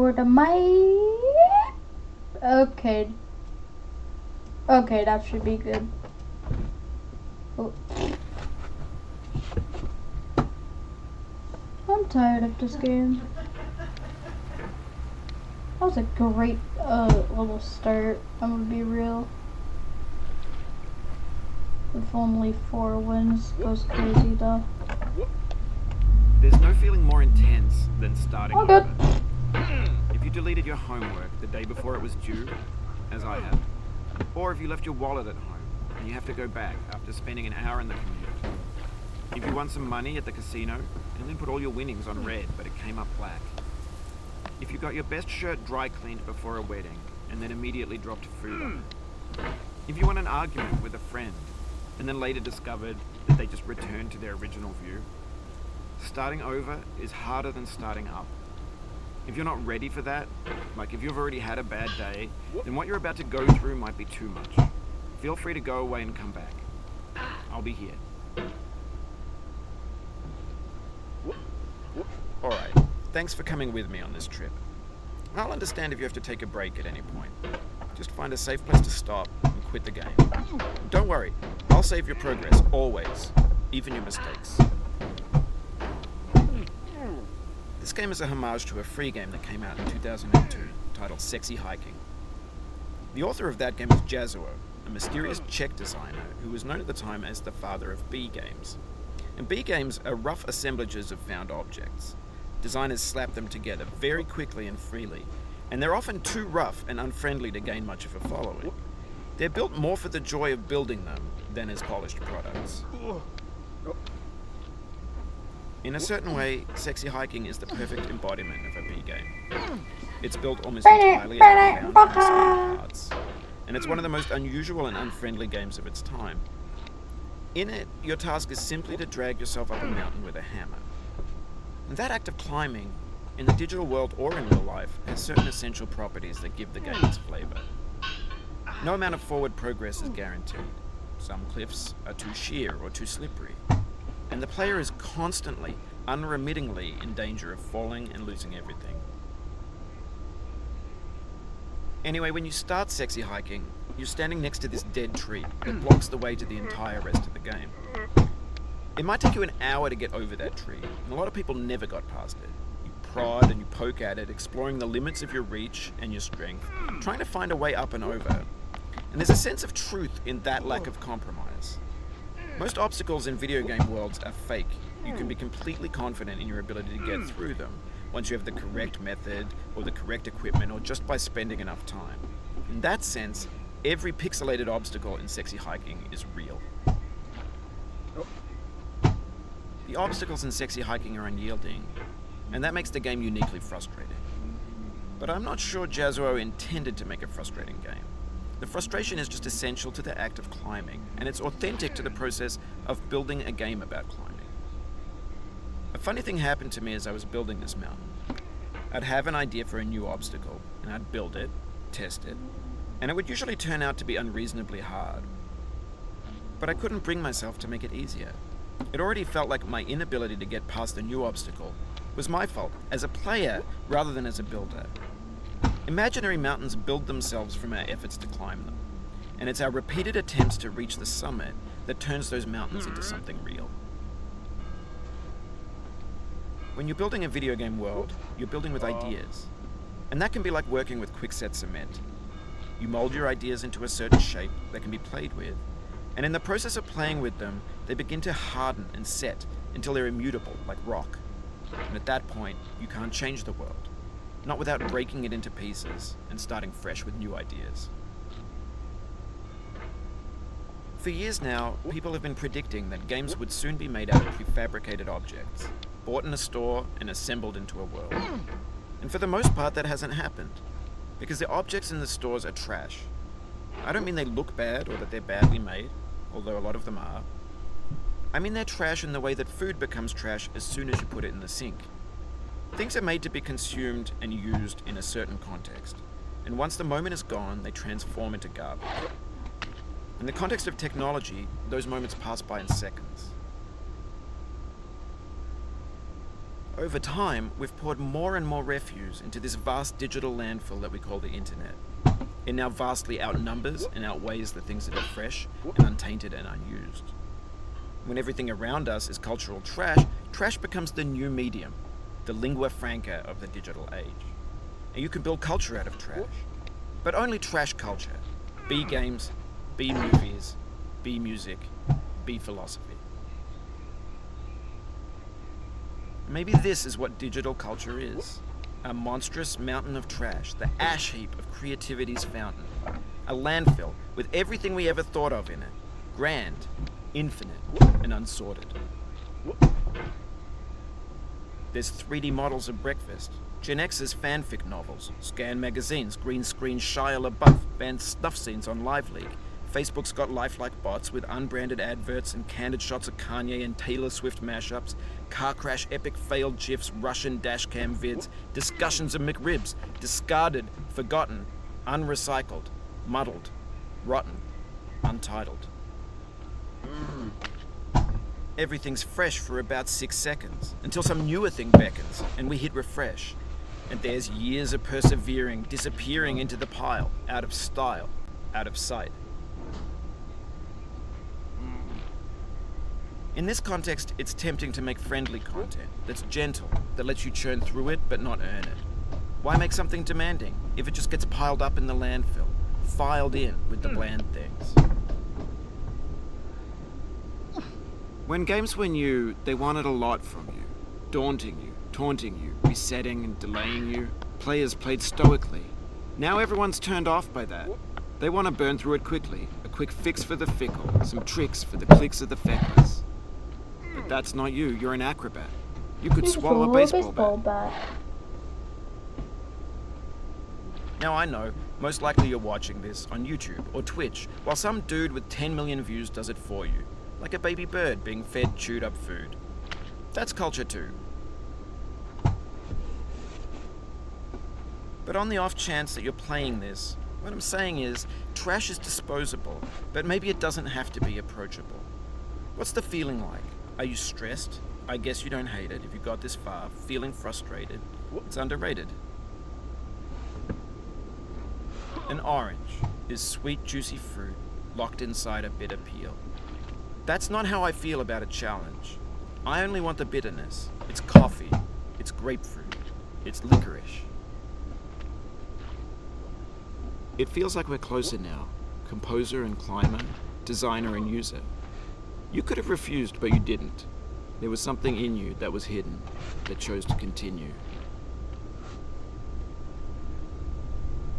over to my... Okay. Okay, that should be good. Oh. I'm tired of this game. That was a great little start, I'm gonna be real. With only 4 wins, goes crazy though. There's no feeling more intense than starting All good. over. If you deleted your homework the day before it was due, as I have, or if you left your wallet at home and you have to go back after spending an hour in the commute. If you won some money at the casino and then put all your winnings on red but it came up black. If you got your best shirt dry cleaned before a wedding and then immediately dropped food on it. If you won an argument with a friend and then later discovered that they just returned to their original view. Starting over is harder than starting up. If you're not ready for that, like if you've already had a bad day, then what you're about to go through might be too much. Feel free to go away and come back. I'll be here. Alright, thanks for coming with me on this trip. I'll understand if you have to take a break at any point. Just find a safe place to stop and quit the game. Don't worry, I'll save your progress, always. Even your mistakes. This game is a homage to a free game that came out in 2002, titled Sexy Hiking. The author of that game is Jazzuo, a mysterious Czech designer who was known at the time as the father of B games. And B games are rough assemblages of found objects. Designers slap them together very quickly and freely, and they're often too rough and unfriendly to gain much of a following. They're built more for the joy of building them than as polished products. In a certain way, Sexy Hiking is the perfect embodiment of a B game. It's built almost entirely out of found parts, and it's one of the most unusual and unfriendly games of its time. In it, your task is simply to drag yourself up a mountain with a hammer. And that act of climbing, in the digital world or in real life, has certain essential properties that give the game its flavor. No amount of forward progress is guaranteed. Some cliffs are too sheer or too slippery. And the player is constantly, unremittingly in danger of falling and losing everything. Anyway, when you start Sexy Hiking, you're standing next to this dead tree that blocks the way to the entire rest of the game. It might take you an hour to get over that tree, and a lot of people never got past it. You prod and you poke at it, exploring the limits of your reach and your strength, trying to find a way up and over. And there's a sense of truth in that lack of compromise. Most obstacles in video game worlds are fake. You can be completely confident in your ability to get through them once you have the correct method or the correct equipment or just by spending enough time. In that sense, every pixelated obstacle in Sexy Hiking is real. The obstacles in Sexy Hiking are unyielding, and that makes the game uniquely frustrating. But I'm not sure Jazzuo intended to make a frustrating game. The frustration is just essential to the act of climbing, and it's authentic to the process of building a game about climbing. A funny thing happened to me as I was building this mountain. I'd have an idea for a new obstacle, and I'd build it, test it, and it would usually turn out to be unreasonably hard. But I couldn't bring myself to make it easier. It already felt like my inability to get past a new obstacle was my fault as a player rather than as a builder. Imaginary mountains build themselves from our efforts to climb them, and it's our repeated attempts to reach the summit that turns those mountains into something real. When you're building a video game world, you're building with ideas, and that can be like working with quickset cement. You mold your ideas into a certain shape that can be played with, and in the process of playing with them, they begin to harden and set until they're immutable, like rock. And at that point, you can't change the world. Not without breaking it into pieces and starting fresh with new ideas. For years now, people have been predicting that games would soon be made out of prefabricated objects, bought in a store and assembled into a world. And for the most part, that hasn't happened, because the objects in the stores are trash. I don't mean they look bad or that they're badly made, although a lot of them are. I mean they're trash in the way that food becomes trash as soon as you put it in the sink. Things are made to be consumed and used in a certain context, and once the moment is gone, they transform into garbage. In the context of technology, those moments pass by in seconds. Over time, we've poured more and more refuse into this vast digital landfill that we call the internet. It now vastly outnumbers and outweighs the things that are fresh and untainted and unused. When everything around us is cultural trash, trash becomes the new medium, the lingua franca of the digital age. And you can build culture out of trash. But only trash culture. Be games, be movies, be music, be philosophy. Maybe this is what digital culture is. A monstrous mountain of trash, the ash heap of creativity's fountain. A landfill with everything we ever thought of in it. Grand, infinite, and unsorted. There's 3D models of breakfast, Gen X's fanfic novels, Scan magazines, green screen Shia LaBeouf, banned snuff scenes on Live League. Facebook's got lifelike bots with unbranded adverts and candid shots of Kanye and Taylor Swift mashups, car crash epic failed GIFs, Russian dashcam vids, discussions of McRibs, discarded, forgotten, unrecycled, muddled, rotten, untitled. Everything's fresh for about 6 seconds, until some newer thing beckons, and we hit refresh. And there's years of persevering, disappearing into the pile, out of style, out of sight. In this context, it's tempting to make friendly content that's gentle, that lets you churn through it but not earn it. Why make something demanding if it just gets piled up in the landfill, filed in with the bland things? When games were new, they wanted a lot from you. Daunting you, taunting you, resetting and delaying you. Players played stoically. Now everyone's turned off by that. They want to burn through it quickly. A quick fix for the fickle, some tricks for the clicks of the feckless. But that's not you, you're an acrobat. You could swallow a baseball bat. Now I know, most likely you're watching this on YouTube or Twitch, while some dude with 10 million views does it for you. Like a baby bird being fed chewed up food. That's culture too. But on the off chance that you're playing this, what I'm saying is, trash is disposable, but maybe it doesn't have to be approachable. What's the feeling like? Are you stressed? I guess you don't hate it if you got this far, feeling frustrated. It's underrated. An orange is sweet, juicy fruit locked inside a bitter peel. That's not how I feel about a challenge. I only want the bitterness. It's coffee. It's grapefruit. It's licorice. It feels like we're closer now. Composer and climber, designer and user. You could have refused, but you didn't. There was something in you that was hidden, that chose to continue.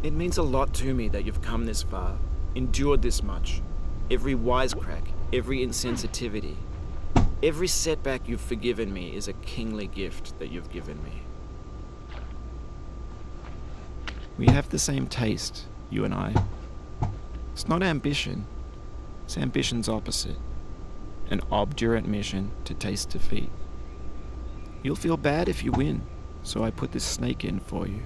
It means a lot to me that you've come this far, endured this much. Every wisecrack, every insensitivity, every setback you've forgiven me is a kingly gift that you've given me. We have the same taste, you and I. It's not ambition, it's ambition's opposite. An obdurate mission to taste defeat. You'll feel bad if you win, so I put this snake in for you.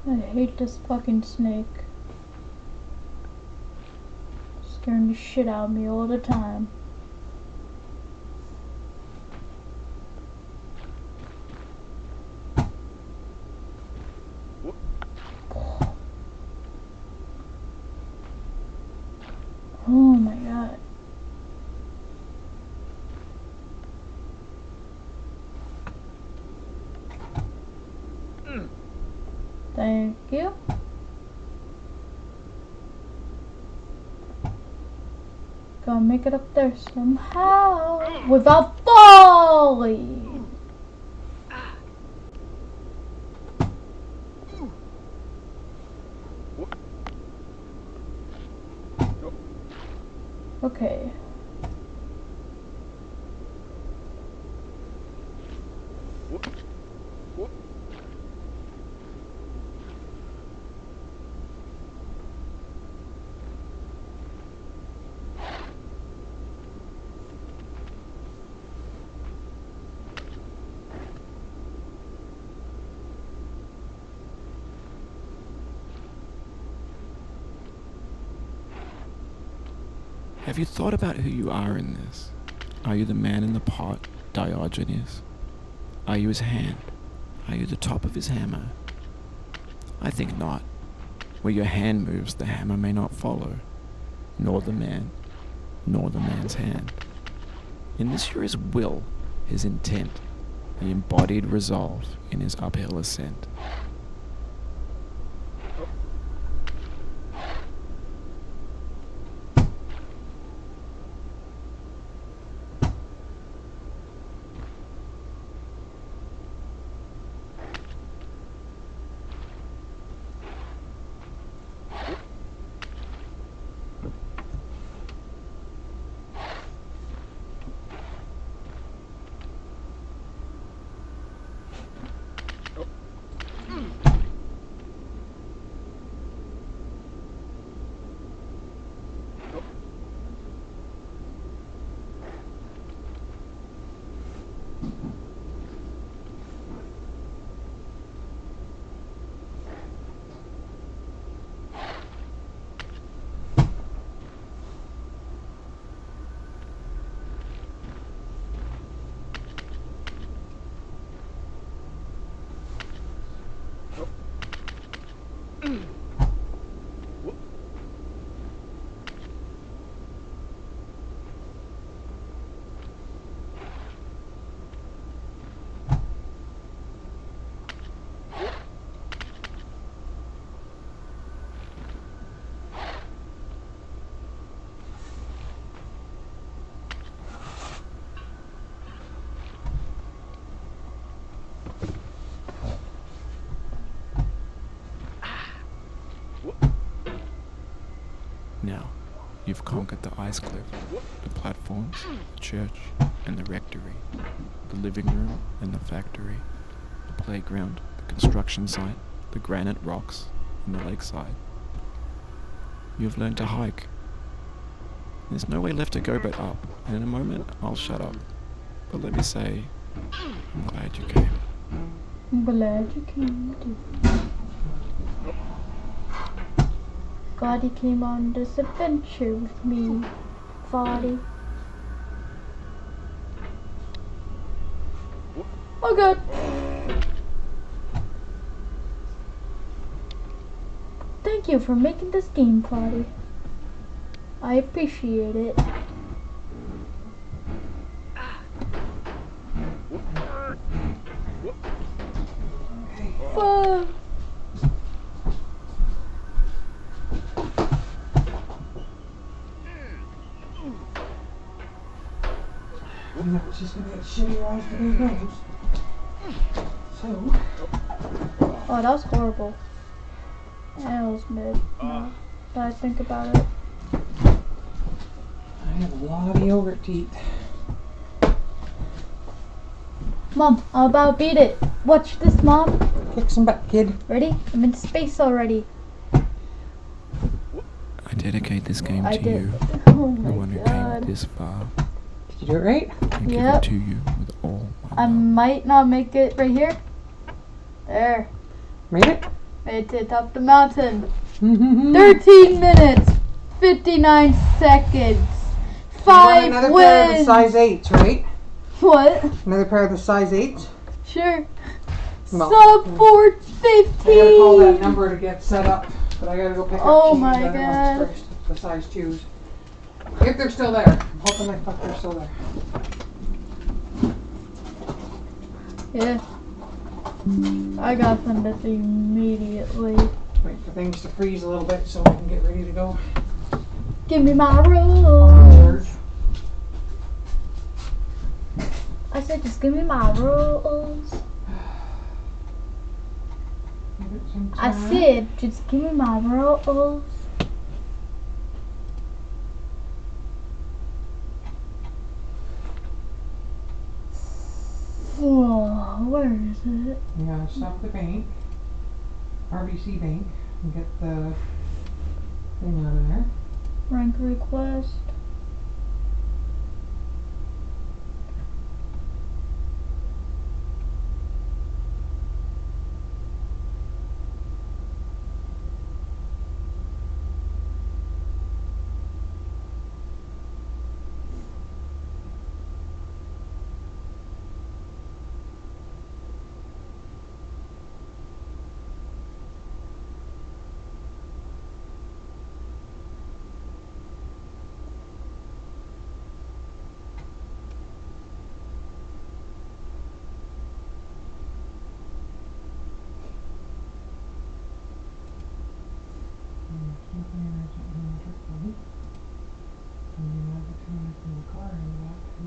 I hate this fucking snake. Scaring the shit out of me all the time. Oh my god. Thank you. Gotta make it up there somehow without falling. Okay. Have you thought about who you are in this? Are you the man in the pot, Diogenes? Are you his hand? Are you the top of his hammer? I think not. Where your hand moves, the hammer may not follow, nor the man, nor the man's hand. In this you're his will, his intent, the embodied resolve in his uphill ascent. Now, you've conquered the ice cliff, the platforms, the church, and the rectory, the living room and the factory, the playground, the construction site, the granite rocks, and the lakeside. You've learned to hike. There's no way left to go but up, and in a moment I'll shut up. But let me say, I'm glad you came. I'm glad you came too. Glad you came on this adventure with me, Foddy. Oh god! Thank you for making this game, Foddy. I appreciate it. Fuck! It's just gonna get shittier as the day goes. So, Oh, that was horrible. That was mid. No. But I think about it. I have a lot of yogurt to eat. Mom, I'm about to beat it. Watch this, Mom. Kick some butt, kid. Ready? I'm in space already. I dedicate this game I to did. you, Oh the one my who god. came this far. Did you do it right? I give Yep. it to you with all my I love. might not make it right here. There. Made it? Made it to the top of the mountain. Mm-hmm. 13 minutes, 59 seconds. You 5 want another pair of the wins. size 8s, right? What? Another pair of the size 8s? Sure. Well, Sub 415. I gotta call that number to get set up, but I gotta go pick up Oh cheese my other God. ones first, the size 2s. If they're still there. I'm hoping like fuck they're still there. Yeah. I got them this immediately. Wait for things to freeze a little bit so I can get ready to go. Give me my rolls. I said just give me my rolls. I said just give me my rolls. Where is it? You gotta stop the bank, RBC Bank, and get the thing out of there. Rank request. Something urgent and quickly. And you have the time from the car and back to